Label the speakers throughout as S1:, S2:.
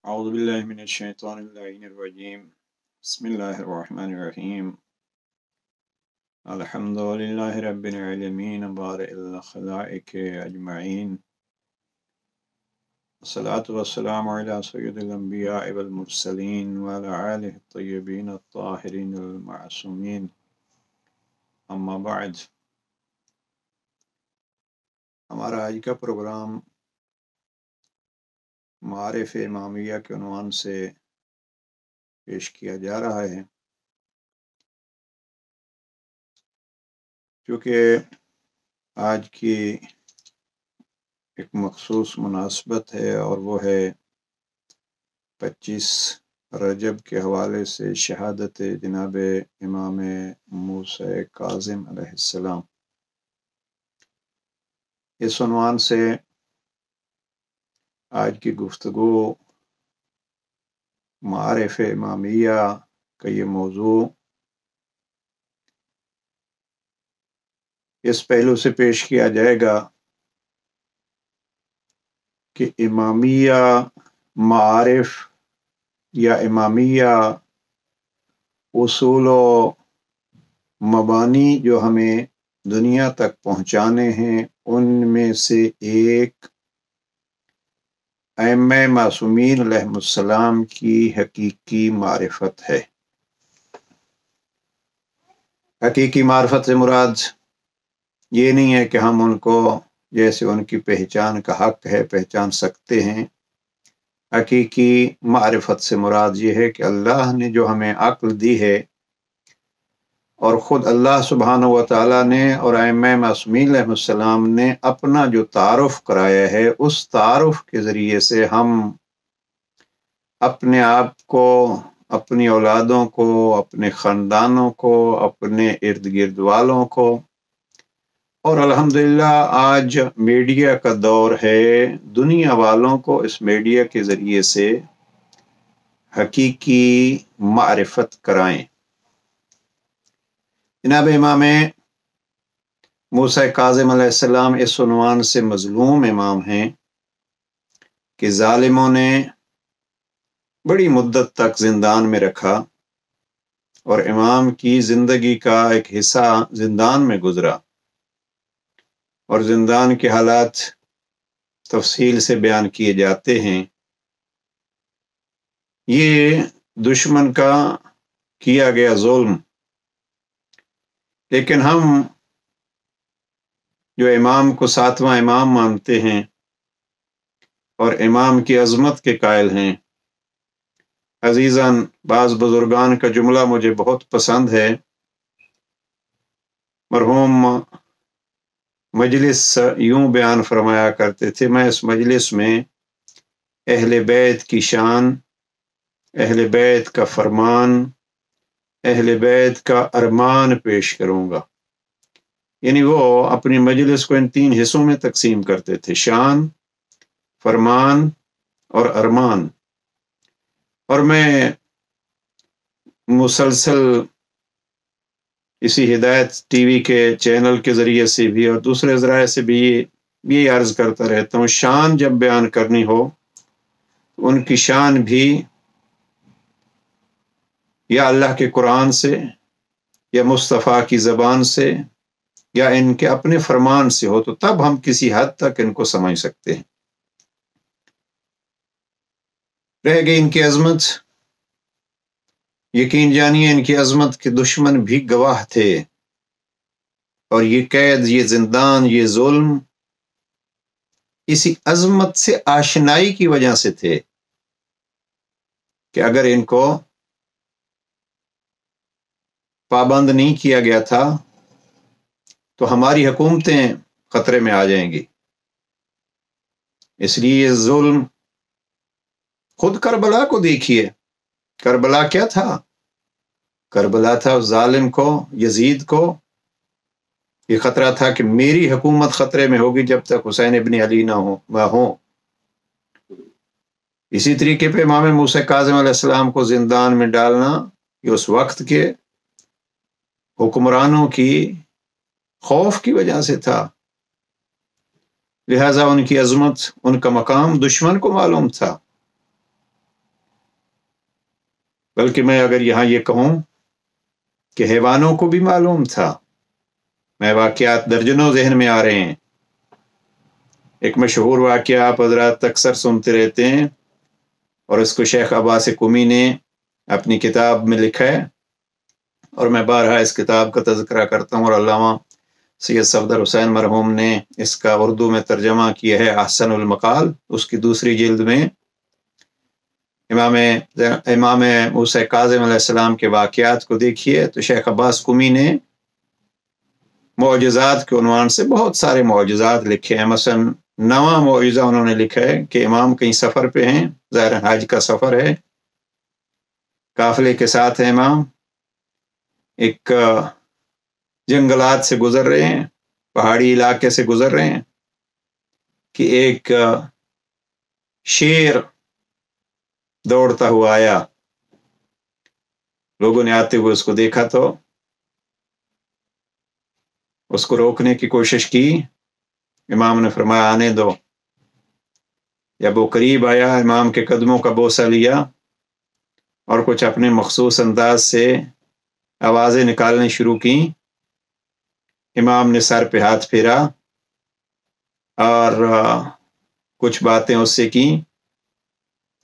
S1: أعوذ بالله من الشيطان اللعين الرجيم بسم الله الرحمن الرحيم الحمد لله رب العالمين بارئ الخلائق أجمعين والصلاة والسلام على سيد الأنبياء والمرسلين وعلى آله الطيبين الطاهرين المعصومين أما بعد ہمارا آج کا پروگرام معارف امامیہ کے عنوان سے پیش کیا جا رہا ہے، چونکہ آج کی ایک مخصوص مناسبت ہے اور وہ ہے 25 رجب کے حوالے سے شہادت جناب امام موسیٰ کاظم علیہ السلام۔ اس عنوان سے آج کی گفتگو معارف امامیہ کا یہ موضوع اس پہلو سے پیش کیا جائے گا کہ امامیہ معارف یا امامیہ اصول و مبانی جو ہمیں دنیا تک پہنچانے ہیں ان میں سے ایک ائمہ معصومین علیہ السلام کی حقیقی معرفت ہے۔ حقیقی معرفت سے مراد یہ نہیں ہے کہ ہم ان کو جیسے ان کی پہچان کا حق ہے پہچان سکتے ہیں۔ حقیقی معرفت سے مراد یہ ہے کہ اللہ نے جو ہمیں عقل دی ہے اور خود اللہ سبحانہ و تعالیٰ نے اور ائمہ معصومین علیہ السلام نے اپنا جو تعارف کرایا ہے اس تعارف کے ذریعے سے ہم اپنے آپ کو، اپنی اولادوں کو، اپنے خاندانوں کو، اپنے ارد گرد والوں کو، اور الحمدللہ آج میڈیا کا دور ہے، دنیا والوں کو اس میڈیا کے ذریعے سے حقیقی معرفت کرائیں۔ جناب امام موسیٰ کاظم علیہ السلام اس عنوان سے مظلوم امام ہیں کہ ظالموں نے بڑی مدت تک زندان میں رکھا اور امام کی زندگی کا ایک حصہ زندان میں گزرا، اور زندان کے حالات تفصیل سے بیان کیے جاتے ہیں۔ یہ دشمن کا کیا گیا ظلم، لیکن ہم جو امام کو ساتواں امام مانتے ہیں اور امام کی عظمت کے قائل ہیں، عزیزاً بعض بزرگان کا جملہ مجھے بہت پسند ہے۔ مرحوم مجلس یوں بیان فرمایا کرتے تھے، میں اس مجلس میں اہل بیت کی شان، اہل بیت کا فرمان، اہل بیت کا ارمان پیش کروں گا۔ یعنی وہ اپنی مجلس کو ان 3 حصوں میں تقسیم کرتے تھے: شان، فرمان اور ارمان۔ اور میں مسلسل اسی ہدایت ٹی وی کے چینل کے ذریعے سے بھی اور دوسرے ذرائع سے بھی یہ عرض کرتا رہتا ہوں، شان جب بیان کرنی ہو تو ان کی شان بھی یا اللہ کے قرآن سے یا مصطفیٰ کی زبان سے یا ان کے اپنے فرمان سے ہو، تو تب ہم کسی حد تک ان کو سمجھ سکتے ہیں۔ رہ گئی ان کی عظمت، یقین جانیے ان کی عظمت کے دشمن بھی گواہ تھے، اور یہ قید، یہ زندان، یہ ظلم اسی عظمت سے آشنائی کی وجہ سے تھے کہ اگر ان کو پابند نہیں کیا گیا تھا تو ہماری حکومتیں خطرے میں آ جائیں گی۔ اس لیے یہ ظلم، خود کربلا کو دیکھیے، کربلا کیا تھا؟ کربلا تھا اس ظالم کو، یزید کو یہ خطرہ تھا کہ میری حکومت خطرے میں ہوگی جب تک حسین ابن علی نہ ہوں۔ اسی طریقے پہ امام موسیٰ کاظم علیہ السلام کو زندان میں ڈالنا یہ اس وقت کے حکمرانوں کی خوف کی وجہ سے تھا، لہذا ان کی عظمت، ان کا مقام دشمن کو معلوم تھا۔ بلکہ میں اگر یہاں یہ کہوں کہ حیوانوں کو بھی معلوم تھا. میں واقعات درجنوں ذہن میں آ رہے ہیں. ایک مشہور واقعہ آپ حضرات اکثر سنتے رہتے ہیں اور اس کو شیخ عباس قمی نے اپنی کتاب میں لکھا ہے، اور میں بارہا اس کتاب کا تذکرہ کرتا ہوں، اور علامہ سید صفدر حسین مرحوم نے اس کا اردو میں ترجمہ کیا ہے احسن المقال. اس کی دوسری جلد میں امام موسیٰ کاظم علیہ السلام کے واقعات کو دیکھیے تو شیخ عباس قمی نے معجزات کے عنوان سے بہت سارے معجزات لکھے ہیں. مثلا 9واں معجزہ انہوں نے لکھا ہے کہ امام کہیں سفر پہ ہیں، ظاہر حج کا سفر ہے، قافلے کے ساتھ ہیں، امام ایک جنگلات سے گزر رہے ہیں، پہاڑی علاقے سے گزر رہے ہیں کہ ایک شیر دوڑتا ہوا آیا. لوگوں نے آتے ہوئے اس کو دیکھا تو اس کو روکنے کی کوشش کی. امام نے فرمایا آنے دو. جب وہ قریب آیا، امام کے قدموں کا بوسہ لیا اور کچھ اپنے مخصوص انداز سے آوازیں نکالنے شروع کی. امام نے سر پہ ہاتھ پھیرا اور کچھ باتیں اس سے کی،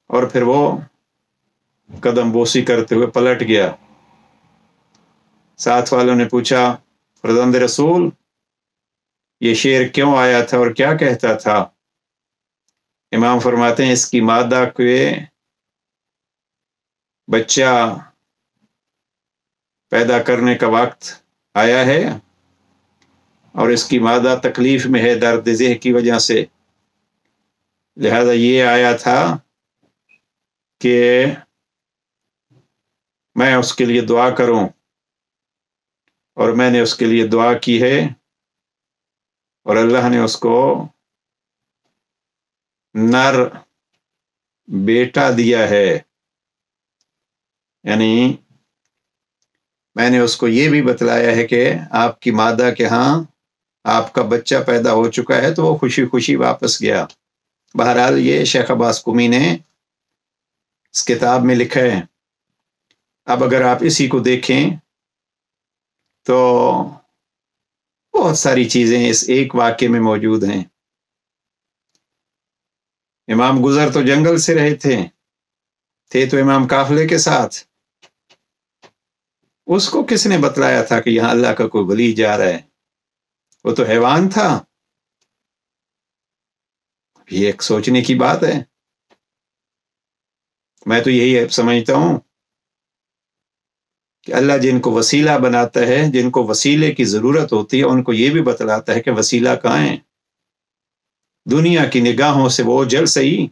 S1: اور پھر وہ قدم بوسی کرتے ہوئے پلٹ گیا. ساتھ والوں نے پوچھا فرزند رسول، یہ شیر کیوں آیا تھا اور کیا کہتا تھا؟ امام فرماتے ہیں اس کی مادہ کے بچہ پیدا کرنے کا وقت آیا ہے اور اس کی مادہ تکلیف میں ہے درد ذہ کی وجہ سے، لہذا یہ آیا تھا کہ میں اس کے لیے دعا کروں، اور میں نے اس کے لیے دعا کی ہے اور اللہ نے اس کو نر بیٹا دیا ہے. یعنی میں نے اس کو یہ بھی بتلایا ہے کہ آپ کی مادہ کے ہاں آپ کا بچہ پیدا ہو چکا ہے، تو وہ خوشی خوشی واپس گیا. بہرحال یہ شیخ عباس قمی نے اس کتاب میں لکھا ہے. اب اگر آپ اسی کو دیکھیں تو بہت ساری چیزیں اس ایک واقعے میں موجود ہیں. امام گزر تو جنگل سے رہے تھے تو امام قافلے کے ساتھ. اس کو کس نے بتلایا تھا کہ یہاں اللہ کا کوئی ولی جا رہا ہے؟ وہ تو حیوان تھا. یہ ایک سوچنے کی بات ہے. میں تو یہی سمجھتا ہوں کہ اللہ جن کو وسیلہ بناتا ہے، جن کو وسیلے کی ضرورت ہوتی ہے، ان کو یہ بھی بتلاتا ہے کہ وسیلہ کہاں ہے. دنیا کی نگاہوں سے وہ جل سہی،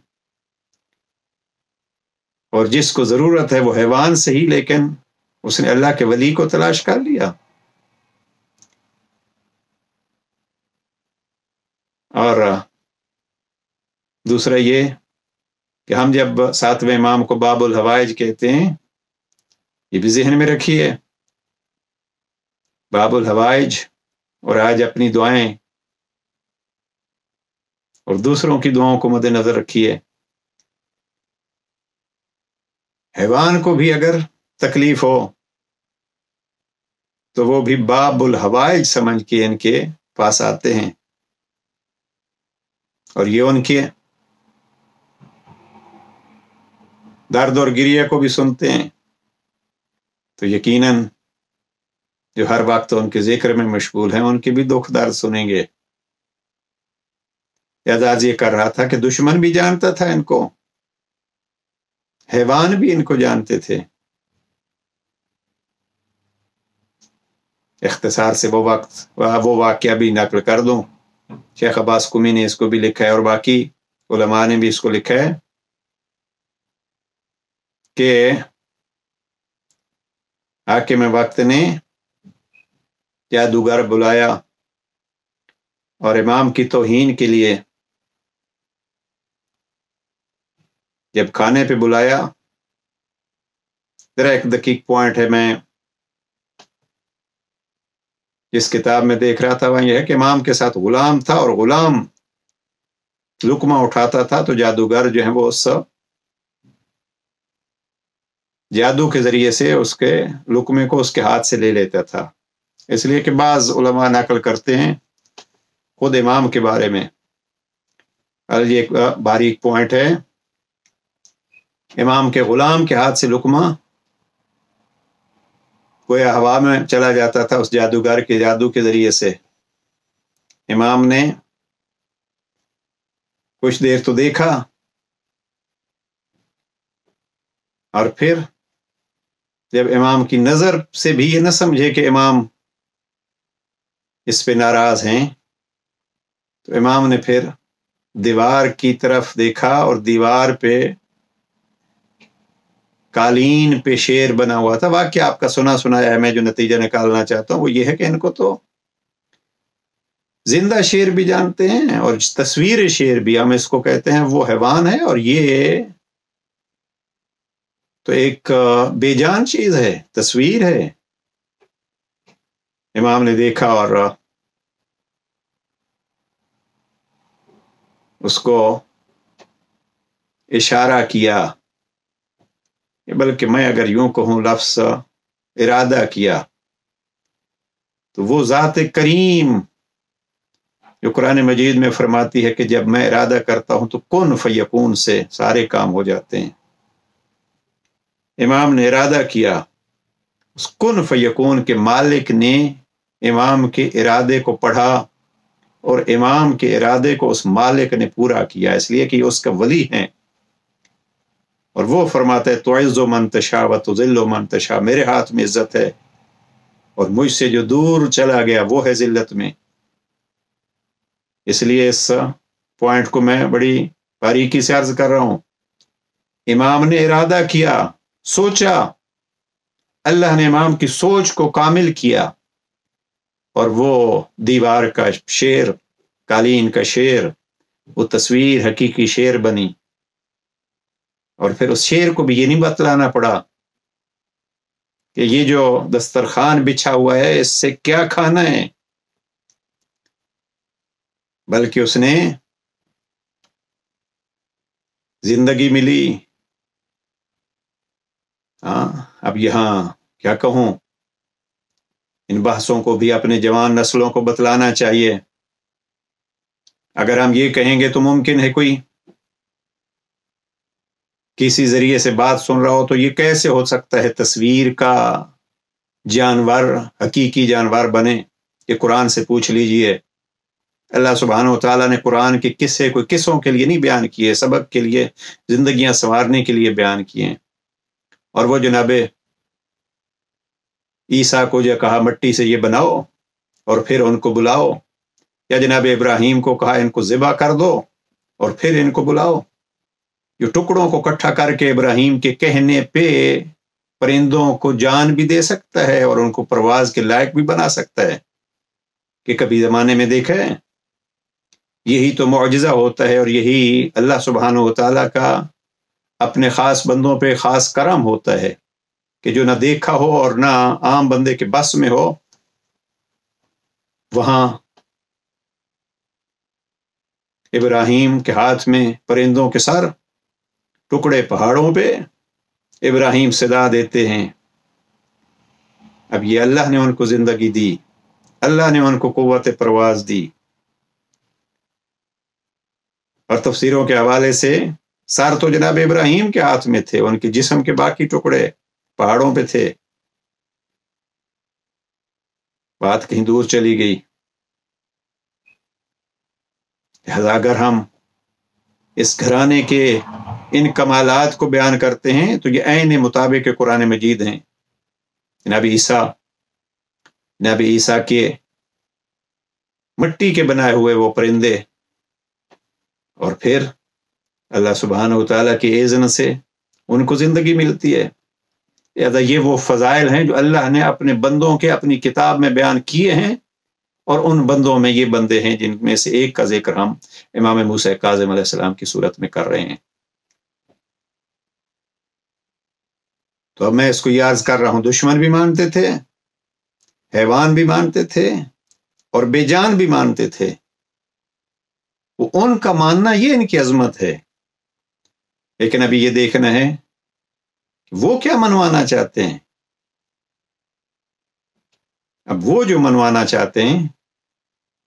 S1: اور جس کو ضرورت ہے وہ حیوان سہی، لیکن اس نے اللہ کے ولی کو تلاش کر لیا. اور دوسرا یہ کہ ہم جب 7ویں امام کو باب الحوائج کہتے ہیں، یہ بھی ذہن میں رکھیے. باب الحوائج، اور آج اپنی دعائیں اور دوسروں کی دعاؤں کو مد نظر رکھیے. حیوان کو بھی اگر تکلیف ہو تو وہ بھی باب الحوائج سمجھ کے ان کے پاس آتے ہیں، اور یہ ان کے درد اور گریہ کو بھی سنتے ہیں. تو یقیناً جو ہر وقت ان کے ذکر میں مشغول ہیں، ان کے بھی دکھ درد سنیں گے. اعزاز یہ کر رہا تھا کہ دشمن بھی جانتا تھا ان کو، حیوان بھی ان کو جانتے تھے. اختصار سے وہ واقعہ بھی نقل کر دوں. شیخ عباس قمی نے اس کو بھی لکھا ہے اور باقی علماء نے بھی اس کو لکھا ہے کہ حاکم وقت نے جادوگر بلایا اور امام کی توہین کے لیے جب کھانے پہ بلایا. ذرا ایک دقیق پوائنٹ ہے، میں جس کتاب میں دیکھ رہا تھا وہ یہ ہے کہ امام کے ساتھ غلام تھا، اور غلام لقمہ اٹھاتا تھا تو جادوگر جو ہے وہ اس جادو کے ذریعے سے اس کے لقمے کو اس کے ہاتھ سے لے لیتا تھا. اس لیے کہ بعض علماء نقل کرتے ہیں خود امام کے بارے میں، اور یہ ایک باریک پوائنٹ ہے، امام کے غلام کے ہاتھ سے لقمہ گویا ہوا میں چلا جاتا تھا اس جادوگر کے جادو کے ذریعے سے. امام نے کچھ دیر تو دیکھا، اور پھر جب امام کی نظر سے بھی یہ نہ سمجھے کہ امام اس پہ ناراض ہیں، تو امام نے پھر دیوار کی طرف دیکھا، اور دیوار پہ قالین پہ شیر بنا ہوا تھا. واقعہ آپ کا سنایا ہے، میں جو نتیجہ نکالنا چاہتا ہوں وہ یہ ہے کہ ان کو تو زندہ شیر بھی جانتے ہیں اور تصویر شیر بھی، ہم اس کو کہتے ہیں وہ حیوان ہے، اور یہ تو ایک بے جان چیز ہے، تصویر ہے. امام نے دیکھا اور اس کو اشارہ کیا، بلکہ میں اگر یوں کہوں لفظ ارادہ کیا، تو وہ ذات کریم جو قرآن مجید میں فرماتی ہے کہ جب میں ارادہ کرتا ہوں تو کن فیکون سے سارے کام ہو جاتے ہیں. امام نے ارادہ کیا، اس کن فیکون کے مالک نے امام کے ارادے کو پڑھا، اور امام کے ارادے کو اس مالک نے پورا کیا، اس لیے کہ یہ اس کا ولی ہیں. اور وہ فرماتا ہے تعز من تشاء و تذل من تشاء، میرے ہاتھ میں عزت ہے، اور مجھ سے جو دور چلا گیا وہ ہے ذلت میں. اس لیے اس پوائنٹ کو میں بڑی باریکی سے عرض کر رہا ہوں. امام نے ارادہ کیا، سوچا، اللہ نے امام کی سوچ کو کامل کیا، اور وہ دیوار کا شیر، قالین کا شیر، وہ تصویر حقیقی شیر بنی. اور پھر اس شیر کو بھی یہ نہیں بتلانا پڑا کہ یہ جو دسترخوان بچھا ہوا ہے اس سے کیا کھانا ہے، بلکہ اس نے زندگی ملی. اب یہاں کیا کہوں، ان بحثوں کو بھی اپنے جوان نسلوں کو بتلانا چاہیے. اگر ہم یہ کہیں گے تو ممکن ہے کوئی کسی ذریعے سے بات سن رہا ہو تو یہ کیسے ہو سکتا ہے تصویر کا جانور حقیقی جانور بنے، کہ قرآن سے پوچھ لیجئے. اللہ سبحانہ و تعالیٰ نے قرآن کے قصے کوئی قصوں کے لیے نہیں بیان کیے، سبق کے لیے، زندگیاں سنوارنے کے لیے بیان کیے. اور وہ جناب عیسیٰ کو جو کہا مٹی سے یہ بناؤ اور پھر ان کو بلاؤ، یا جناب ابراہیم کو کہا ان کو ذبح کر دو اور پھر ان کو بلاؤ. جو ٹکڑوں کو اکٹھا کر کے ابراہیم کے کہنے پہ پرندوں کو جان بھی دے سکتا ہے اور ان کو پرواز کے لائق بھی بنا سکتا ہے، کہ کبھی زمانے میں دیکھا ہے. یہی تو معجزہ ہوتا ہے، اور یہی اللہ سبحانہ و تعالیٰ کا اپنے خاص بندوں پہ خاص کرم ہوتا ہے، کہ جو نہ دیکھا ہو اور نہ عام بندے کے بس میں ہو، وہاں ابراہیم کے ہاتھ میں پرندوں کے سر، ٹکڑے پہاڑوں پہ، ابراہیم صدا دیتے ہیں. اب یہ اللہ نے ان کو زندگی دی، اللہ نے ان کو قوت پرواز دی. اور تفسیروں کے حوالے سے سر تو جناب ابراہیم کے ہاتھ میں تھے، ان کے جسم کے باقی ٹکڑے پہاڑوں پہ تھے. بات کہیں دور چلی گئی. لہذا اگر ہم اس گھرانے کے ان کمالات کو بیان کرتے ہیں تو یہ عین مطابق قرآن مجید ہیں. نبی عیسیٰ کے مٹی کے بنائے ہوئے وہ پرندے، اور پھر اللہ سبحانہ و تعالیٰ کے اذن سے ان کو زندگی ملتی ہے. لہذا یہ وہ فضائل ہیں جو اللہ نے اپنے بندوں کے اپنی کتاب میں بیان کیے ہیں، اور ان بندوں میں یہ بندے ہیں جن میں سے ایک کا ذکر ہم امام موسیٰ کاظم علیہ السلام کی صورت میں کر رہے ہیں. تو اب میں اس کو یہ عرض کر رہا ہوں، دشمن بھی مانتے تھے، حیوان بھی مانتے تھے، اور بے جان بھی مانتے تھے. وہ ان کا ماننا یہ ان کی عظمت ہے. لیکن ابھی یہ دیکھنا ہے وہ کیا منوانا چاہتے ہیں؟ اب وہ جو منوانا چاہتے ہیں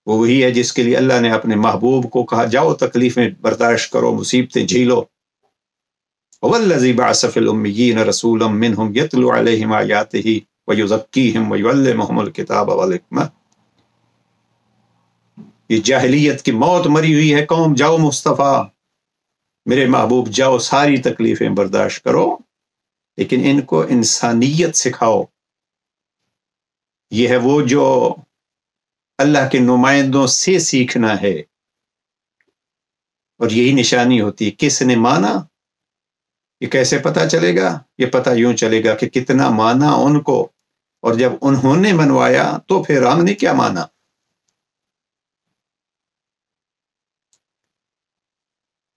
S1: وہ وہی ہے جس کے لیے اللہ نے اپنے محبوب کو کہا جاؤ تکلیفیں برداشت کرو، مصیبتیں جھیلو۔ وَالَّذِي بَعَثَ فِي الْأُمِّيِّينَ رَسُولًا مِّنْهُمْ يَتْلُو عَلَيْهِمْ آيَاتِهِ وَيُزَكِّيهِمْ وَيُعَلِّمُهُمُ الْكِتَابَ وَالْحِكْمَةَ۔ یہ جاہلیت کی موت مری ہوئی ہے قوم، جاؤ مصطفیٰ میرے محبوب جاؤ، ساری تکلیفیں برداشت کرو، لیکن ان کو انسانیت سکھاؤ۔ یہ ہے وہ جو اللہ کے نمائندوں سے سیکھنا ہے، اور یہی نشانی ہوتی ہے کس نے مانا۔ یہ کیسے پتا چلے گا؟ یہ پتہ یوں چلے گا کہ کتنا مانا ان کو، اور جب انہوں نے منوایا تو پھر ہم نے کیا مانا۔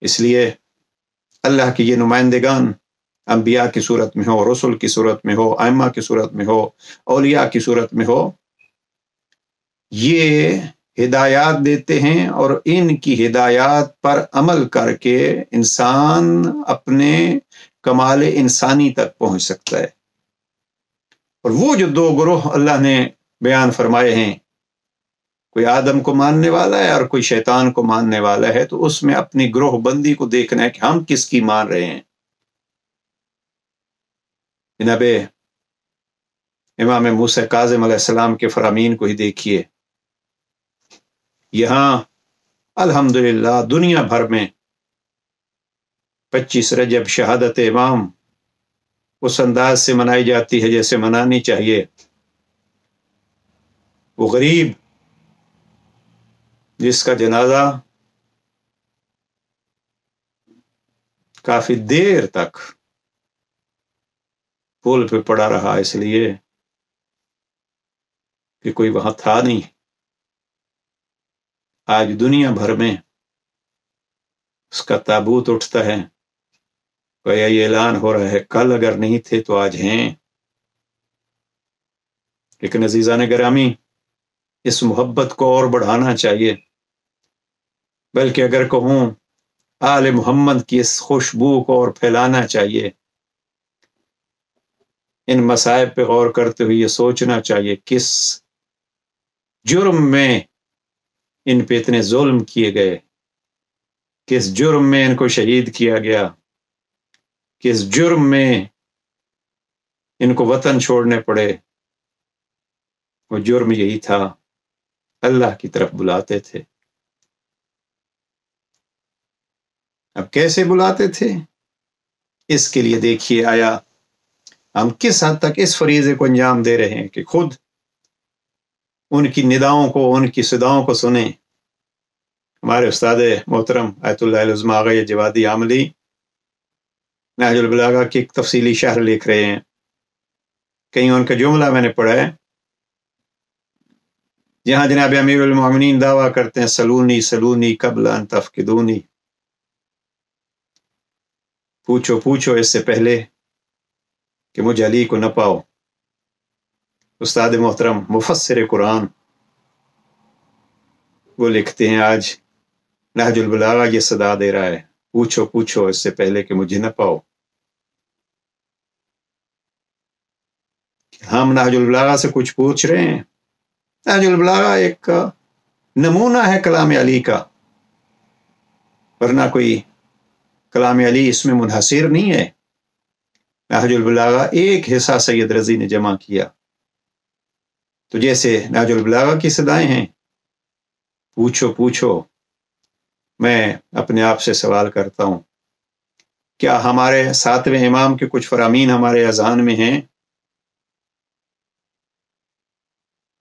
S1: اس لیے اللہ کے یہ نمائندگان انبیاء کی صورت میں ہو، رسول کی صورت میں ہو، ائمہ کی صورت میں ہو، اولیاء کی صورت میں ہو، یہ ہدایات دیتے ہیں، اور ان کی ہدایات پر عمل کر کے انسان اپنے کمال انسانی تک پہنچ سکتا ہے۔ اور وہ جو دو گروہ اللہ نے بیان فرمائے ہیں، کوئی آدم کو ماننے والا ہے اور کوئی شیطان کو ماننے والا ہے، تو اس میں اپنی گروہ بندی کو دیکھنا ہے کہ ہم کس کی مان رہے ہیں۔ جناب امام موسیٰ کاظم علیہ السلام کے فرامین کو ہی دیکھیے، یہاں الحمدللہ دنیا بھر میں 25 رجب شہادت امام اس انداز سے منائی جاتی ہے جیسے منانی چاہیے۔ وہ غریب جس کا جنازہ کافی دیر تک پول پہ پڑا رہا، اس لیے کہ کوئی وہاں تھا نہیں۔ آج دنیا بھر میں اس کا تابوت اٹھتا ہے، کوئی یہ اعلان ہو رہا ہے کل اگر نہیں تھے تو آج ہیں۔ لیکن عزیزان گرامی، اس محبت کو اور بڑھانا چاہیے، بلکہ اگر کہوں آل محمد کی اس خوشبو کو اور پھیلانا چاہیے۔ ان مصائب پہ غور کرتے ہوئے یہ سوچنا چاہیے کس جرم میں ان پہ اتنے ظلم کیے گئے، کس جرم میں ان کو شہید کیا گیا، کس جرم میں ان کو وطن چھوڑنے پڑے۔ وہ جرم یہی تھا، اللہ کی طرف بلاتے تھے۔ اب کیسے بلاتے تھے؟ اس کے لیے دیکھیے آیا ہم کس حد تک اس فریضے کو انجام دے رہے ہیں کہ خود ان کی نداؤں کو، ان کی صداؤں کو سنیں۔ ہمارے استاد محترم آیت اللہ العظمہ آغا جوادی عاملی نہج البلاغہ کی ایک تفصیلی شرح لکھ رہے ہیں، کہیں ان کا جملہ میں نے پڑھا ہے جہاں جناب امیر المومنین دعویٰ کرتے ہیں سلونی سلونی قبل ان تفقدونی، پوچھو پوچھو اس سے پہلے کہ مجھے علی کو نہ پاؤ۔ استاد محترم مفسر قرآن وہ لکھتے ہیں آج نہج البلاغہ یہ صدا دے رہا ہے، پوچھو پوچھو اس سے پہلے کہ مجھے نہ پاؤ۔ ہم نہج البلاغہ سے کچھ پوچھ رہے ہیں؟ نہج البلاغہ ایک نمونہ ہے کلام علی کا، ورنہ کوئی کلام علی اس میں منحصر نہیں ہے۔ نہج البلاغہ ایک حصہ سید رضی نے جمع کیا، تو جیسے نہج البلاغہ کی صدائیں ہیں پوچھو پوچھو، میں اپنے آپ سے سوال کرتا ہوں کیا ہمارے 7ویں امام کے کچھ فرامین ہمارے اذہان میں ہیں؟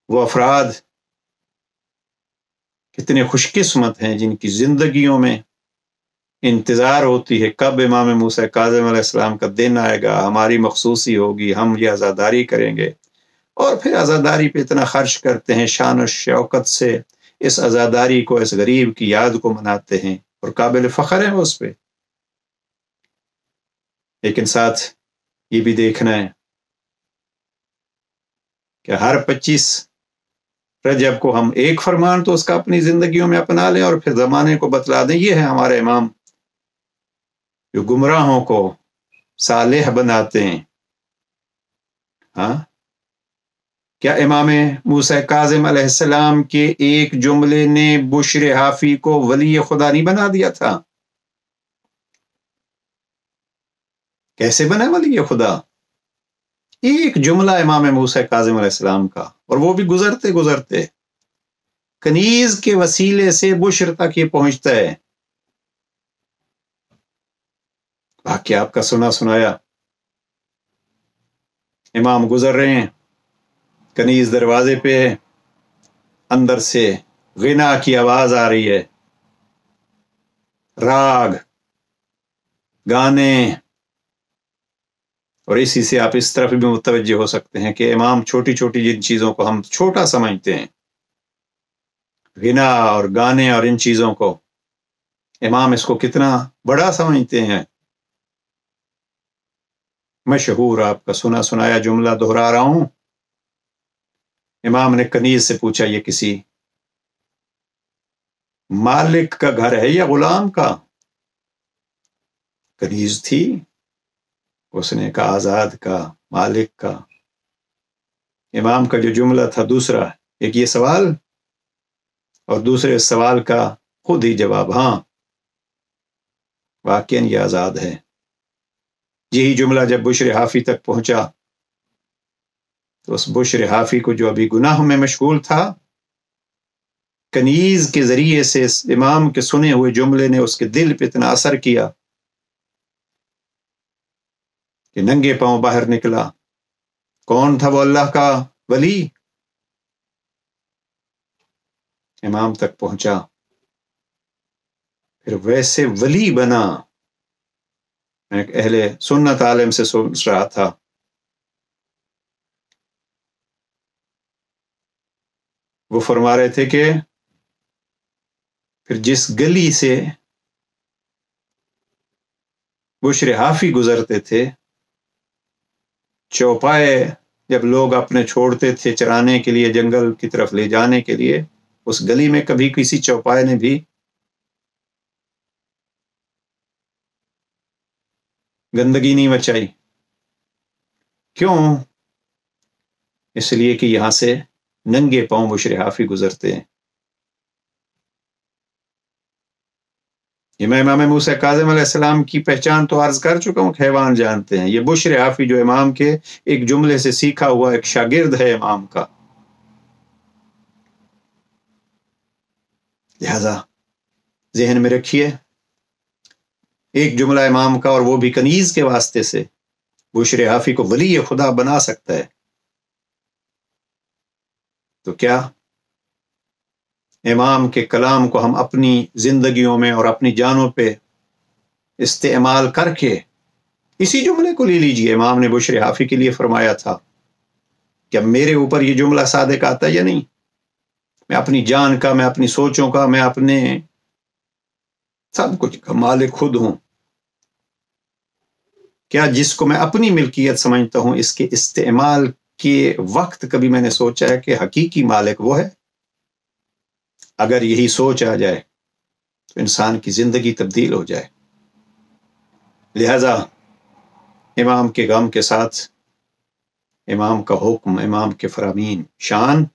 S1: وہ افراد کتنے خوش قسمت ہیں جن کی زندگیوں میں انتظار ہوتی ہے کب امام موسیٰ کاظم علیہ السلام کا دن آئے گا، ہماری مخصوصی ہوگی، ہم یہ عزاداری کریں گے، اور پھر عزاداری پہ اتنا خرچ کرتے ہیں، شان و شوکت سے اس عزاداری کو، اس غریب کی یاد کو مناتے ہیں، اور قابل فخر ہیں وہ اس پہ۔ لیکن ساتھ یہ بھی دیکھنا ہے کہ ہر 25 رجب کو ہم ایک فرمان تو اس کا اپنی زندگیوں میں اپنا لیں، اور پھر زمانے کو بتلا دیں یہ ہے ہمارے امام جو گمراہوں کو صالح بناتے ہیں. ہاں، کیا امام موسیٰ کاظم علیہ السلام کے ایک جملے نے بشر حافی کو ولی خدا نہیں بنا دیا تھا؟ کیسے بنا ولی خدا؟ ایک جملہ امام موسیٰ کاظم علیہ السلام کا، اور وہ بھی گزرتے گزرتے کنیز کے وسیلے سے بشر تک یہ پہنچتا ہے. واقعہ آپ کا سنا سنایا. امام گزر رہے ہیں، کنیز دروازے پہ، اندر سے غنا کی آواز آ رہی ہے، راگ، گانے، اور اسی سے آپ اس طرف بھی متوجہ ہو سکتے ہیں کہ امام چھوٹی چھوٹی جن چیزوں کو ہم چھوٹا سمجھتے ہیں، غنا اور گانے اور ان چیزوں کو، امام اس کو کتنا بڑا سمجھتے ہیں. مشہور آپ کا سنا سنایا جملہ دہرا رہا ہوں. امام نے کنیز سے پوچھا، یہ کسی مالک کا گھر ہے یا غلام کا؟ کنیز تھی، اس نے کہا آزاد کا، مالک کا. امام کا جو جملہ تھا دوسرا، ایک یہ سوال اور دوسرے سوال کا خود ہی جواب، ہاں واقعاً یہ آزاد ہے. یہی جملہ جب بشر حافی تک پہنچا تو اس بشر حافی کو جو ابھی گناہ میں مشغول تھا، کنیز کے ذریعے سے اس امام کے سنے ہوئے جملے نے اس کے دل پہ اتنا اثر کیا کہ ننگے پاؤں باہر نکلا. کون تھا وہ؟ اللہ کا ولی. امام تک پہنچا، پھر ویسے ولی بنا. میں ایک اہل سنت عالم سے سوچ رہا تھا، وہ فرما رہے تھے کہ پھر جس گلی سے بشر حافی گزرتے تھے، چوپائے جب لوگ اپنے چھوڑتے تھے چرانے کے لیے، جنگل کی طرف لے جانے کے لیے، اس گلی میں کبھی کسی چوپائے نے بھی گندگی نہیں مچائی. کیوں؟ اس لیے کہ یہاں سے ننگے پاؤں بشر حافی گزرتے ہیں. یہ میں امام موسیٰ کاظم علیہ السلام کی پہچان تو عرض کر چکا ہوں، حیوان جانتے ہیں. یہ بشر حافی جو امام کے ایک جملے سے سیکھا ہوا ایک شاگرد ہے امام کا. لہذا ذہن میں رکھیے، ایک جملہ امام کا، اور وہ بھی کنیز کے واسطے سے، بشر حافی کو ولی خدا بنا سکتا ہے. تو کیا امام کے کلام کو ہم اپنی زندگیوں میں اور اپنی جانوں پہ استعمال کر کے، اسی جملے کو لے لیجیے، امام نے بشر حافی کے لیے فرمایا تھا کہ اب میرے اوپر یہ جملہ صادق آتا ہے یا نہیں؟ میں اپنی جان کا، میں اپنی سوچوں کا، میں اپنے سب کچھ کا مالک خود ہوں. کیا جس کو میں اپنی ملکیت سمجھتا ہوں، اس کے استعمال کے وقت کبھی میں نے سوچا ہے کہ حقیقی مالک وہ ہے؟ اگر یہی سوچ آ جائے تو انسان کی زندگی تبدیل ہو جائے. لہذا امام کے غم کے ساتھ امام کا حکم، امام کے فرامین، شان،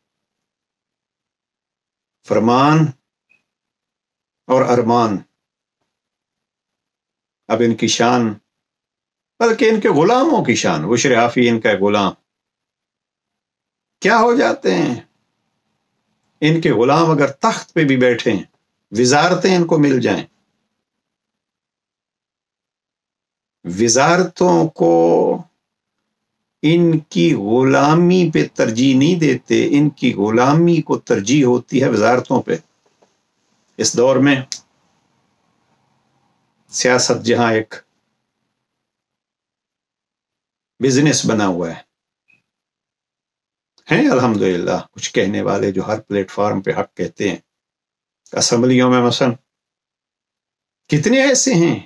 S1: فرمان اور ارمان. اب ان کی شان، بلکہ ان کے غلاموں کی شان، بشر حافی ان کا غلام، کیا ہو جاتے ہیں ان کے غلام اگر تخت پہ بھی بیٹھیں، وزارتیں ان کو مل جائیں، وزارتوں کو ان کی غلامی پہ ترجیح نہیں دیتے، ان کی غلامی کو ترجیح ہوتی ہے وزارتوں پہ. اس دور میں سیاست جہاں ایک بزنس بنا ہوا ہے، ہیں الحمدللہ کچھ کہنے والے جو ہر پلیٹ فارم پہ حق کہتے ہیں. اسمبلیوں میں مثلا کتنے ایسے ہیں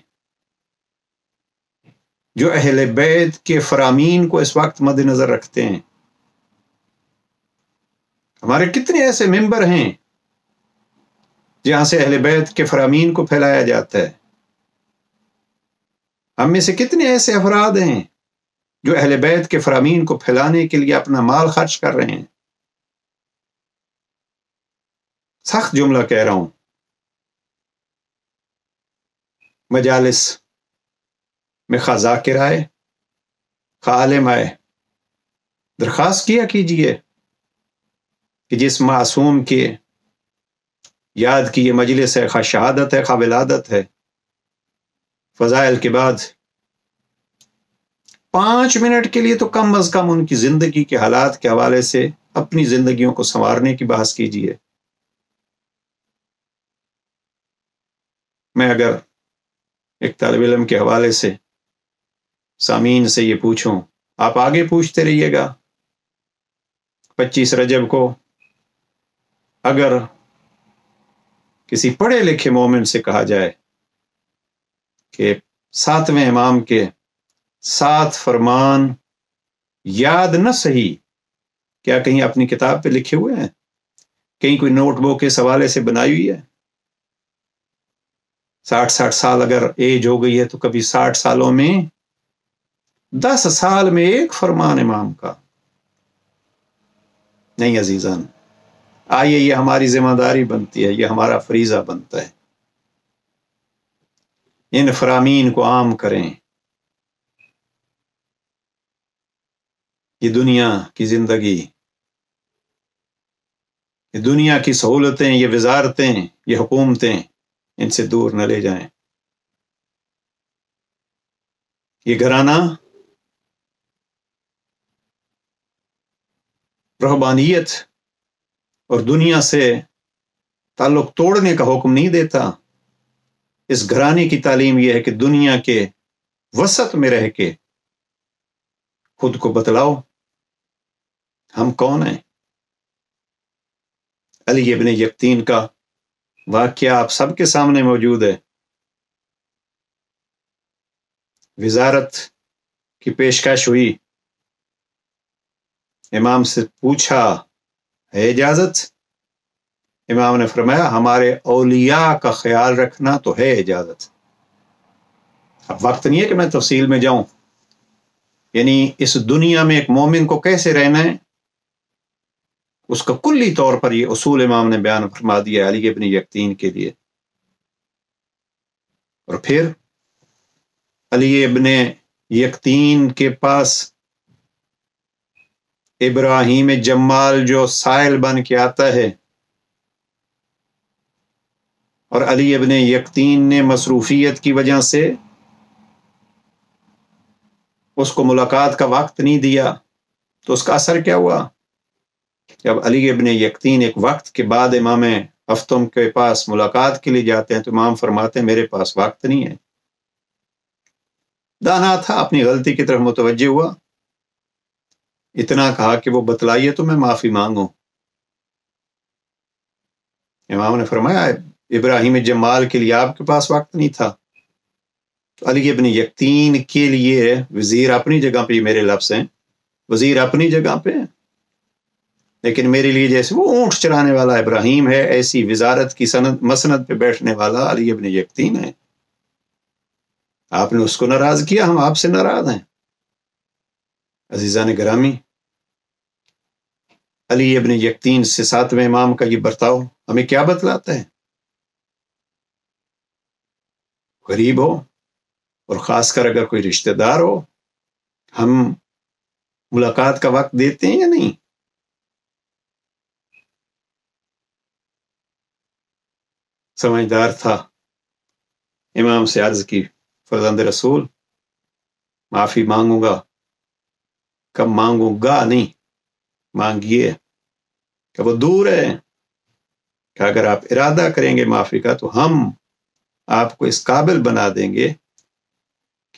S1: جو اہل بیت کے فرامین کو اس وقت مد نظر رکھتے ہیں. ہمارے کتنے ایسے ممبر ہیں جہاں سے اہل بیت کے فرامین کو پھیلایا جاتا ہے. ہم میں سے کتنے ایسے افراد ہیں جو اہل بیت کے فرامین کو پھیلانے کے لیے اپنا مال خرچ کر رہے ہیں؟ سخت جملہ کہہ رہا ہوں. مجالس میں خواہ ذاکر آئے خواہ عالم آئے، درخواست کیا کیجئے کہ جس معصوم کے یاد کی یہ مجلس ہے، خواہ شہادت ہے خواہ ولادت ہے، فضائل کے بعد 5 منٹ کے لیے تو کم از کم ان کی زندگی کے حالات کے حوالے سے اپنی زندگیوں کو سنوارنے کی بحث کیجئے. میں اگر ایک طالب علم کے حوالے سے سامعین سے یہ پوچھوں، آپ آگے پوچھتے رہیے گا. 25 رجب کو اگر کسی پڑھے لکھے مومن سے کہا جائے کہ 7ویں امام کے 7 فرمان یاد نہ صحیح، کیا کہیں اپنی کتاب پہ لکھے ہوئے ہیں؟ کہیں کوئی نوٹ بک اس حوالے سے بنائی ہوئی ہے؟ 60 سال اگر ایج ہو گئی ہے تو کبھی 60 سالوں میں 10 سال میں ایک فرمان امام کا نہیں. عزیزان، آئیے یہ ہماری ذمہ داری بنتی ہے، یہ ہمارا فریضہ بنتا ہے، ان فرامین کو عام کریں. یہ دنیا کی زندگی، یہ دنیا کی سہولتیں، یہ وزارتیں، یہ حکومتیں، ان سے دور نہ لے جائیں. یہ گھرانہ رہبانیت اور دنیا سے تعلق توڑنے کا حکم نہیں دیتا. اس گھرانے کی تعلیم یہ ہے کہ دنیا کے وسط میں رہ کے خود کو بتلاؤ ہم کون ہیں. علی ابن یقطین کا واقعہ آپ سب کے سامنے موجود ہے. وزارت کی پیشکش ہوئی، امام سے پوچھا ہے اجازت؟ امام نے فرمایا ہمارے اولیاء کا خیال رکھنا تو ہے اجازت. اب وقت نہیں ہے کہ میں تفصیل میں جاؤں، یعنی اس دنیا میں ایک مومن کو کیسے رہنا ہے اس کا کلی طور پر یہ اصول امام نے بیان فرما دیا علی ابن یقطین کے لیے. اور پھر علی ابن یقطین کے پاس ابراہیم جمال جو سائل بن کے آتا ہے، اور علی ابن یقطین نے مصروفیت کی وجہ سے اس کو ملاقات کا وقت نہیں دیا، تو اس کا اثر کیا ہوا؟ جب علی ابن یقطین ایک وقت کے بعد امام ہفتم کے پاس ملاقات کے لیے جاتے ہیں تو امام فرماتے ہیں میرے پاس وقت نہیں ہے. دانا تھا، اپنی غلطی کی طرف متوجہ ہوا، اتنا کہا کہ وہ بتلائیے تو میں معافی مانگوں. امام نے فرمایا ابراہیم جمال کے لیے آپ کے پاس وقت نہیں تھا، تو علی ابن یقطین کے لیے وزیر اپنی جگہ پہ، میرے لفظ ہیں، وزیر اپنی جگہ پہ، لیکن میرے لیے جیسے وہ اونٹ چرانے والا ابراہیم ہے، ایسی وزارت کی مسند پہ بیٹھنے والا علی ابن یقطین ہے. آپ نے اس کو ناراض کیا، ہم آپ سے ناراض ہیں. عزیزان گرامی، علی ابن یقطین سے 7ویں امام کا یہ برتاؤ ہمیں کیا بتلاتا ہے؟ غریب ہو اور خاص کر اگر کوئی رشتہ دار ہو، ہم ملاقات کا وقت دیتے ہیں یا نہیں؟ سمجھدار تھا، امام سے عرض کی فرزند رسول معافی مانگوں گا، کب مانگوں گا نہیں، مانگیے کہ وہ دور ہے، کہ اگر آپ ارادہ کریں گے معافی کا تو ہم آپ کو اس قابل بنا دیں گے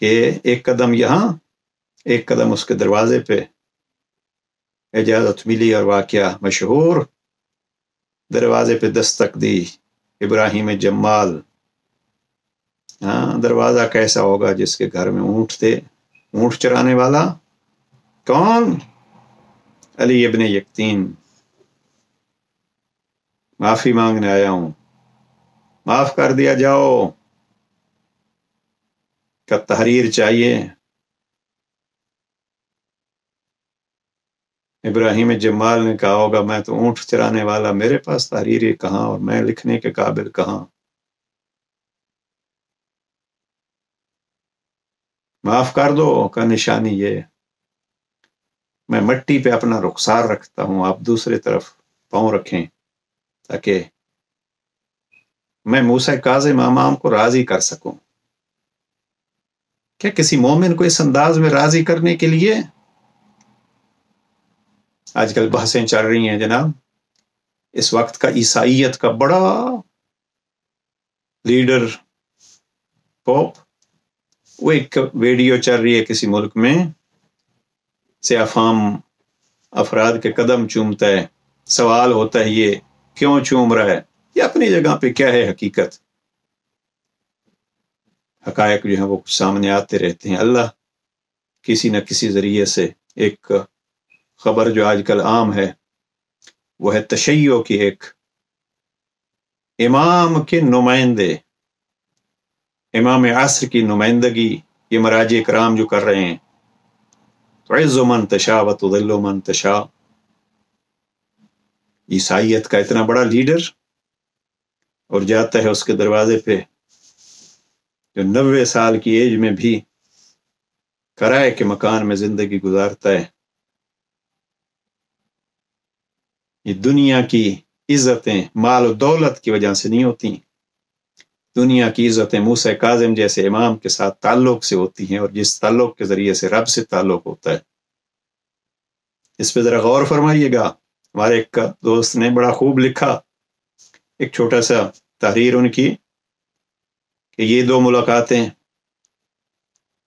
S1: کہ ایک قدم یہاں ایک قدم اس کے دروازے پہ اجازت ملی. اور واقعہ مشہور، دروازے پہ دستک دی ابراہیم جمال. ہاں، دروازہ کیسا ہوگا جس کے گھر میں اونٹ تھے، اونٹ چرانے والا کون؟ علی ابن یقطین. معافی مانگنے آیا ہوں، معاف کر دیا جاؤ. کا تحریر چاہیے. ابراہیم جمال نے کہا ہوگا میں تو اونٹ چرانے والا، میرے پاس تحریر کہاں اور میں لکھنے کے قابل کہاں. معاف کر دو کا نشانی یہ، میں مٹی پہ اپنا رخسار رکھتا ہوں، آپ دوسرے طرف پاؤں رکھیں تاکہ میں موسیٰ کاظم امام کو راضی کر سکوں. کیا کسی مومن کو اس انداز میں راضی کرنے کے لیے آج کل بحثیں چل رہی ہیں جناب؟ اس وقت کا عیسائیت کا بڑا لیڈر پوپ، وہ ایک ویڈیو چل رہی ہے کسی ملک میں سے افہام افراد کے قدم چومتا ہے. سوال ہوتا ہے یہ کیوں چوم رہا ہے؟ یہ اپنی جگہ پہ کیا ہے حقیقت، حقائق جو ہیں وہ کچھ سامنے آتے رہتے ہیں. اللہ کسی نہ کسی ذریعے سے، ایک خبر جو آج کل عام ہے وہ ہے تشیع کی ایک امام کے نمائندے، امام عصر کی نمائندگی یہ مراجع کرام جو کر رہے ہیں، تعز من تشاء و تذل من تشاء. عیسائیت کا اتنا بڑا لیڈر اور جاتا ہے اس کے دروازے پہ جو 90 سال کی ایج میں بھی کرائے کے مکان میں زندگی گزارتا ہے. یہ دنیا کی عزتیں مال و دولت کی وجہ سے نہیں ہوتی، دنیا کی عزتیں موسیٰ کاظم جیسے امام کے ساتھ تعلق سے ہوتی ہیں، اور جس تعلق کے ذریعے سے رب سے تعلق ہوتا ہے. اس پہ ذرا غور فرمائیے گا. ہمارے ایک دوست نے بڑا خوب لکھا، ایک چھوٹا سا تحریر ان کی، کہ یہ دو ملاقاتیں،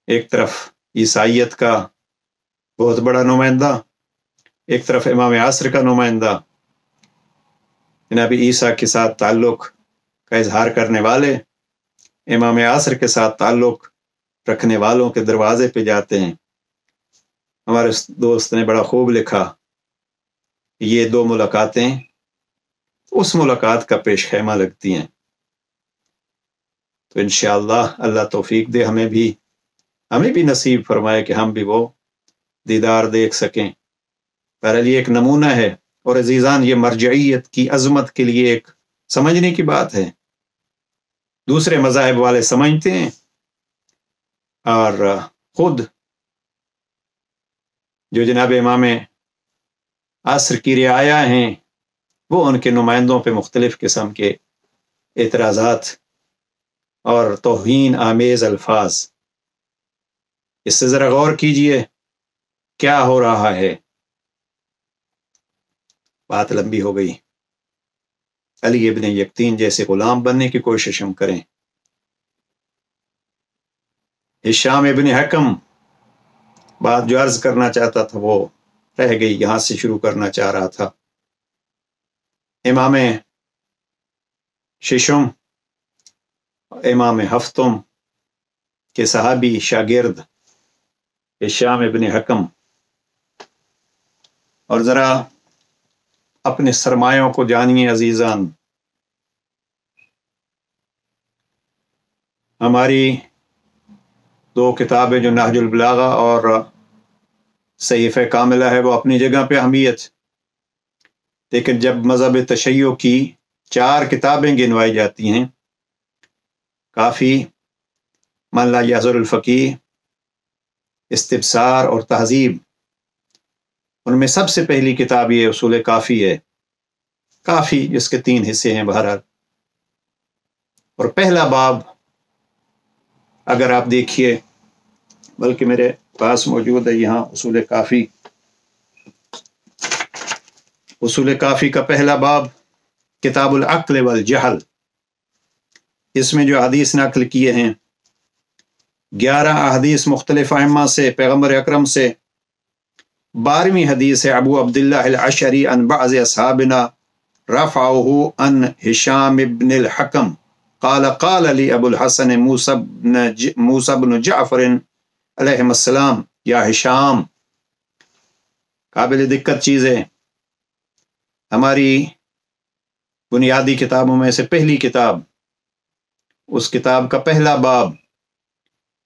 S1: ایک طرف عیسائیت کا بہت بڑا نمائندہ، ایک طرف امام عصر کا نمائندہ، جناب عیسیٰ کے ساتھ تعلق کا اظہار کرنے والے امام عصر کے ساتھ تعلق رکھنے والوں کے دروازے پہ جاتے ہیں. ہمارے دوست نے بڑا خوب لکھا، یہ دو ملاقاتیں اس ملاقات کا پیش خیمہ لگتی ہیں. تو انشاءاللہ اللہ توفیق دے، ہمیں بھی نصیب فرمائے کہ ہم بھی وہ دیدار دیکھ سکیں. بہرحال یہ ایک نمونہ ہے، اور عزیزان یہ مرجعیت کی عظمت کے لیے ایک سمجھنے کی بات ہے. دوسرے مذاہب والے سمجھتے ہیں اور خود جو جناب امام عصر کی رعایا ہیں وہ ان کے نمائندوں پہ مختلف قسم کے اعتراضات اور توہین آمیز الفاظ. اس سے ذرا غور کیجئے کیا ہو رہا ہے. بات لمبی ہو گئی. علی ابن یقطین جیسے غلام بننے کی کوشش ہم کریں. ہشام ابن حکم بات جو عرض کرنا چاہتا تھا وہ رہ گئی، یہاں سے شروع کرنا چاہ رہا تھا. امام ششم، امام ہفتم کے صحابی شاگرد ہشام ابن حکم، اور ذرا اپنے سرمایوں کو جانیے عزیزان. ہماری دو کتابیں جو نہج البلاغہ اور صحیفہ کاملہ ہے وہ اپنی جگہ پہ اہمیت، لیکن جب مذہب تشیع کی 4 کتابیں گنوائی جاتی ہیں، کافی، من لا یحضر الفقیہ، استبصار اور تہذیب، ان میں سب سے پہلی کتاب یہ اصول کافی ہے. کافی جس کے 3 حصے ہیں بہرحال، اور پہلا باب اگر آپ دیکھیے، بلکہ میرے پاس موجود ہے یہاں اصول کافی کا پہلا باب کتاب العقل والجہل. اس میں جو حدیث نقل کیے ہیں 11 احادیث مختلف ائمہ سے، پیغمبر اکرم سے. 12ویں حدیث ہے ابو عبداللہ الاشعری عن بعض اصحابنا رفعه عن ہشام بن الحکم قال قال لی ابو الحسن موسیٰ بن جعفر علیہ السلام یا ہشام. قابل دقت چیز ہے. ہماری بنیادی کتابوں میں سے پہلی کتاب، اس کتاب کا پہلا باب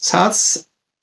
S1: 7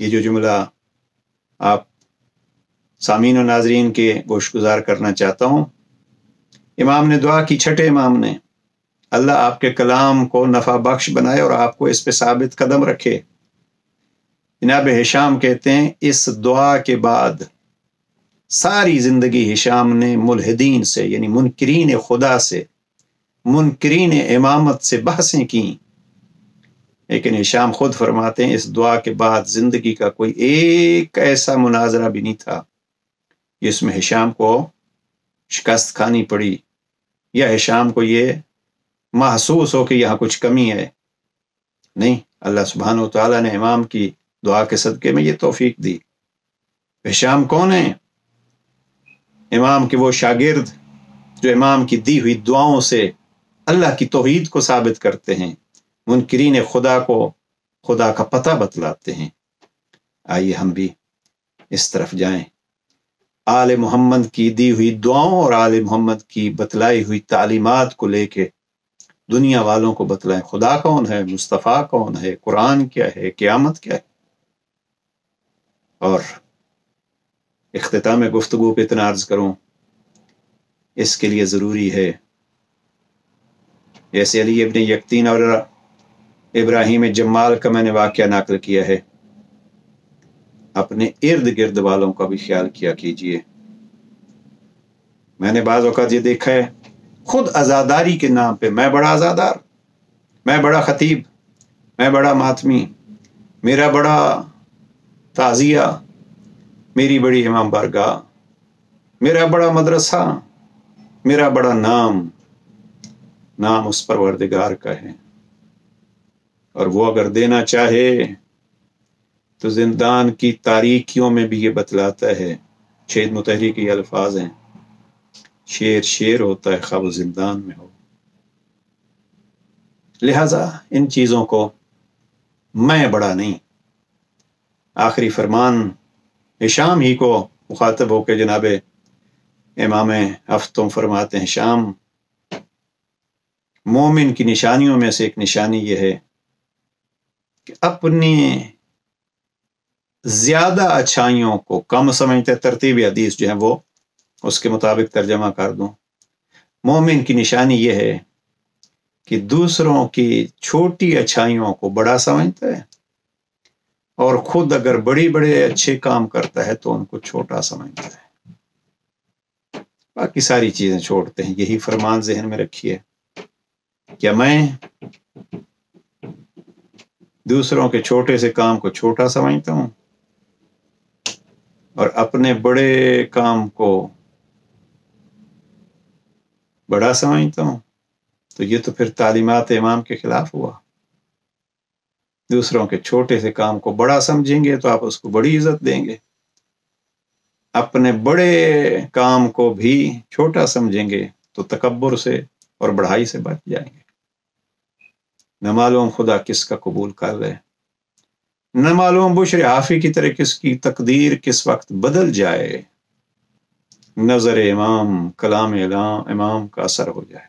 S1: یہ جو جملہ آپ سامعین و ناظرین کے گوش گزار کرنا چاہتا ہوں، امام نے دعا کی، چھٹے امام نے، اللہ آپ کے کلام کو نفع بخش بنائے اور آپ کو اس پہ ثابت قدم رکھے۔ جناب ہشام کہتے ہیں اس دعا کے بعد ساری زندگی ہشام نے ملحدین سے، یعنی منکرین خدا سے، منکرین امامت سے بحثیں کیں، لیکن ہشام خود فرماتے ہیں اس دعا کے بعد زندگی کا کوئی ایک ایسا مناظرہ بھی نہیں تھا جس میں ہشام کو شکست کھانی پڑی یا ہشام کو یہ محسوس ہو کہ یہاں کچھ کمی ہے۔ نہیں، اللہ سبحانہ و تعالیٰ نے امام کی دعا کے صدقے میں یہ توفیق دی۔ ہشام کون ہے؟ امام کے وہ شاگرد جو امام کی دی ہوئی دعاؤں سے اللہ کی توحید کو ثابت کرتے ہیں، منکرین خدا کو خدا کا پتہ بتلاتے ہیں۔ آئیے ہم بھی اس طرف جائیں، آل محمد کی دی ہوئی دعاؤں اور آل محمد کی بتلائی ہوئی تعلیمات کو لے کے دنیا والوں کو بتلائیں، خدا کون ہے، مصطفیٰ کون ہے، قرآن کیا ہے، قیامت کیا ہے۔ اور اختتام گفتگو پہ اتنا عرض کروں، اس کے لیے ضروری ہے جیسے علی ابن یقطین اور ابراہیم جمال کا میں نے واقعہ نقل کیا ہے، اپنے ارد گرد والوں کا بھی خیال کیا کیجئے۔ میں نے بعض اوقات یہ دیکھا ہے، خود عزاداری کے نام پہ میں بڑا عزادار، میں بڑا خطیب، میں بڑا ماتمی، میرا بڑا تعزیہ، میری بڑی امام بارگاہ، میرا بڑا مدرسہ، میرا بڑا نام اس پروردگار کا ہے، اور وہ اگر دینا چاہے تو زندان کی تاریکیوں میں بھی یہ بتلاتا ہے۔ شہید مطہری کے یہ الفاظ ہیں، شیر ہوتا ہے خواہ وہ زندان میں ہو۔ لہذا ان چیزوں کو میں بڑا نہیں، آخری فرمان ہشام ہی کو مخاطب ہو کے جناب امام ہفتم فرماتے ہیں، ہشام، مومن کی نشانیوں میں سے ایک نشانی یہ ہے کہ اپنی زیادہ اچھائیوں کو کم سمجھتے، ترتیب حدیث جو ہے وہ اس کے مطابق ترجمہ کر دوں، مومن کی نشانی یہ ہے کہ دوسروں کی چھوٹی اچھائیوں کو بڑا سمجھتا ہے، اور خود اگر بڑے اچھے کام کرتا ہے تو ان کو چھوٹا سمجھتا ہے، باقی ساری چیزیں چھوڑتے ہیں۔ یہی فرمان ذہن میں رکھیے، کیا میں دوسروں کے چھوٹے سے کام کو چھوٹا سمجھتا ہوں اور اپنے بڑے کام کو بڑا سمجھتا ہوں؟ تو یہ تو پھر تعلیمات امام کے خلاف ہوا۔ دوسروں کے چھوٹے سے کام کو بڑا سمجھیں گے تو آپ اس کو بڑی عزت دیں گے، اپنے بڑے کام کو بھی چھوٹا سمجھیں گے تو تکبر سے اور بڑھائی سے بچ جائیں گے۔ نہ معلوم خدا کس کا قبول کر لے، نہ معلوم بشر حافی کی طرح کس کی تقدیر کس وقت بدل جائے، نظر امام، کلام امام کا اثر ہو جائے۔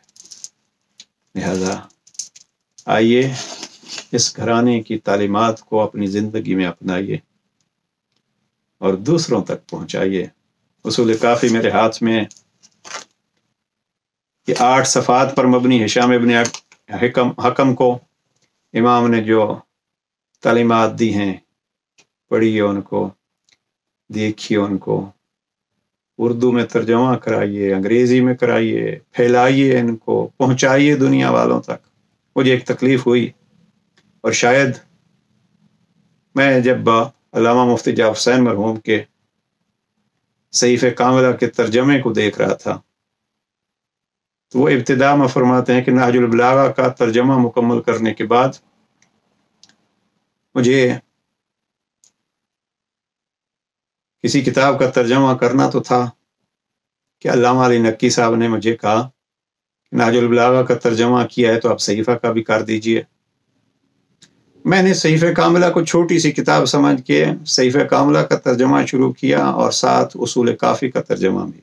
S1: لہذا آئیے اس گھرانے کی تعلیمات کو اپنی زندگی میں اپنائیے اور دوسروں تک پہنچائیے۔ اصول کافی میرے ہاتھ میں، یہ 8 صفحات پر مبنی ہشام ابن حکم کو امام نے جو تعلیمات دی ہیں، پڑھیے ان کو، دیکھیے ان کو، اردو میں ترجمہ کرائیے، انگریزی میں کرائیے، پھیلائیے ان کو، پہنچائیے دنیا والوں تک۔ مجھے ایک تکلیف ہوئی، اور شاید میں جب علامہ مفتی جعفر حسین مرحوم کے صحیفہ کاملہ کے ترجمے کو دیکھ رہا تھا تو وہ ابتدا میں فرماتے ہیں کہ نہج البلاغہ کا ترجمہ مکمل کرنے کے بعد مجھے کسی کتاب کا ترجمہ کرنا تو تھا کہ علامہ علی نقی صاحب نے مجھے کہا کہ نہج البلاغہ کا ترجمہ کیا ہے تو آپ صحیفہ کا بھی کر دیجئے۔ میں نے صحیفہ کاملہ کو چھوٹی سی کتاب سمجھ کے صحیفہ کاملہ کا ترجمہ شروع کیا، اور ساتھ اصول کافی کا ترجمہ بھی،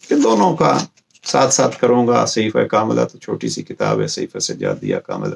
S1: کہ دونوں کا ساتھ ساتھ کروں گا۔ صحیفہ کاملہ تو چھوٹی سی کتاب ہے، صحیفہ سجادیہ کاملہ۔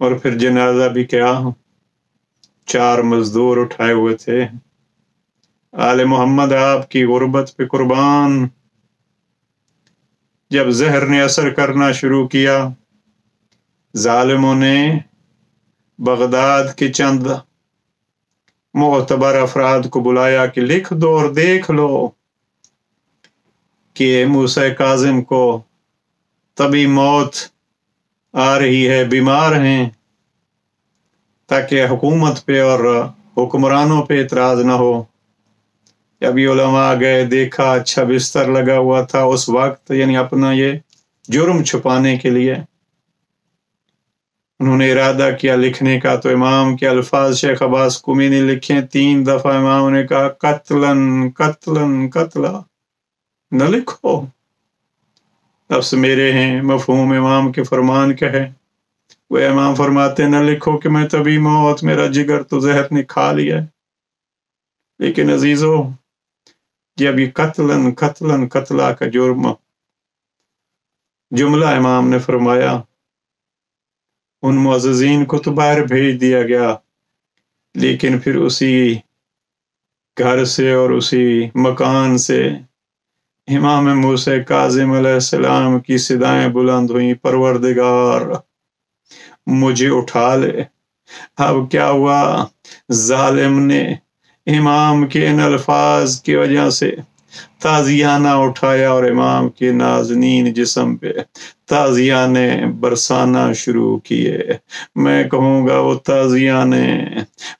S1: اور پھر جنازہ بھی کیا، 4 مزدور اٹھائے ہوئے تھے۔ آل محمد آپ کی غربت پہ قربان۔ جب زہر نے اثر کرنا شروع کیا، ظالموں نے بغداد کے چند معتبر افراد کو بلایا کہ لکھ دو اور دیکھ لو کہ موسیٰ کاظم کو طبی موت آ رہی ہے، بیمار ہیں، تاکہ حکومت پہ اور حکمرانوں پہ اعتراض نہ ہو۔ جب یہ علماء گئے، دیکھا اچھا بستر لگا ہوا تھا اس وقت، یعنی اپنا یہ جرم چھپانے کے لیے انہوں نے ارادہ کیا لکھنے کا، تو امام کے الفاظ شیخ عباس قمی نے لکھے 3 دفعہ۔ امام نے کہا قتلن قتلن قتلا، نہ لکھو، لفظ میرے ہیں، مفہوم امام کے فرمان کا ہے۔ وہ امام فرماتے نہ لکھو کہ میں طبی موت، میرا جگر تو زہر نے کھا لیا ہے۔ لیکن عزیزو، جب یہ قتلن قتلن قتلا کا جملہ امام نے فرمایا، ان معززین کو تو باہر بھیج دیا گیا، لیکن پھر اسی گھر سے اور اسی مکان سے امام موسیٰ کاظم علیہ السلام کی صدائیں بلند ہوئیں، پروردگار مجھے اٹھا لے۔ اب کیا ہوا، ظالم نے امام کے ان الفاظ کی وجہ سے تازیانہ اٹھایا اور امام کے نازنین جسم پہ تازیانے برسانا شروع کیے۔ میں کہوں گا وہ تازیانے،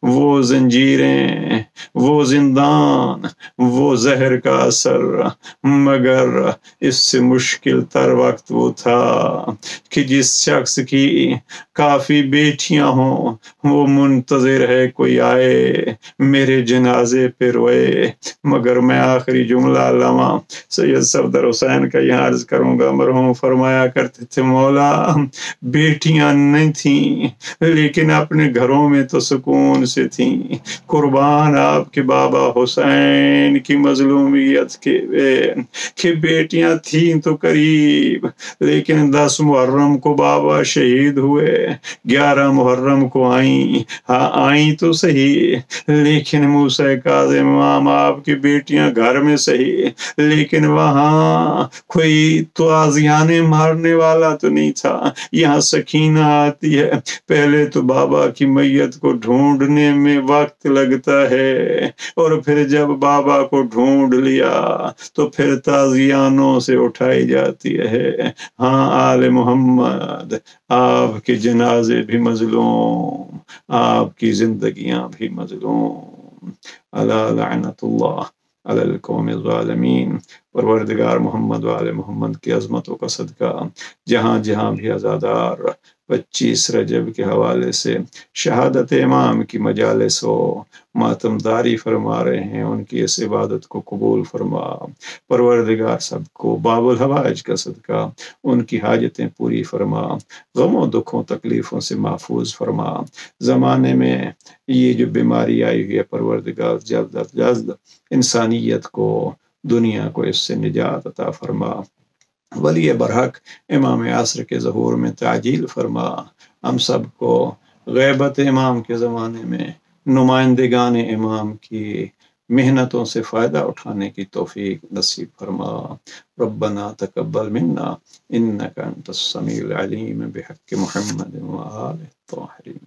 S1: وہ زنجیریں، وہ زندان، وہ زہر کا اثر، مگر اس سے مشکل تر وقت وہ تھا کہ جس شخص کی کافی بیٹیاں ہوں، وہ منتظر ہے کوئی آئے میرے جنازے پہ روئے۔ مگر میں آخری جملہ علامہ سید صفدر حسین کا یہاں عرض کروں گا، مرحوم فرمایا کرتے تھے مولا بیٹیاں نہیں تھیں لیکن اپنے گھروں میں تو سکون سے تھیں، قربان آپ کے بابا حسین کی مظلومیت کے کہ بیٹیاں تھیں تو قریب، لیکن 10 محرم کو بابا شہید ہوئے، 11 محرم کو آئیں، ہاں آئیں تو صحیح، لیکن موسیٰ کاظم امام آپ کی بیٹیاں گھر میں صحیح، لیکن وہاں کوئی تازیانے مارنے والا تو نہیں تھا۔ یہاں سکینہ آتی ہے، پہلے تو بابا کی میت کو ڈھونڈنے میں وقت لگتا ہے، اور پھر جب بابا کو ڈھونڈ لیا تو پھر تازیانوں سے اٹھائی جاتی ہے۔ ہاں آل محمد، آپ کے جنازے بھی مظلوم، آپ کی زندگیاں بھی مظلوم۔ الا لعنت اللہ علی القوم الظالمین۔ پروردگار محمد و آل محمد کی عظمتوں کا صدقہ جہاں جہاں بھی عزادار 25 رجب کے حوالے سے شہادت امام کی مجالس و ماتمداری فرما رہے ہیں، ان کی اس عبادت کو قبول فرما۔ پروردگار سب کو باب الحوائج کا صدقہ ان کی حاجتیں پوری فرما، غموں دکھوں تکلیفوں سے محفوظ فرما۔ زمانے میں یہ جو بیماری آئی ہوئی ہے، پروردگار جلد از جلد انسانیت کو، دنیا کو اس سے نجات عطا فرما۔ ولی برحق امام عصر کے ظہور میں تعجیل فرما۔ ہم سب کو غیبت امام کے زمانے میں نمائندگان امام کی محنتوں سے فائدہ اٹھانے کی توفیق نصیب فرما۔ ربنا تقبل منا انک انت السمیع العلیم بحق محمد و آلہ الطاہرین۔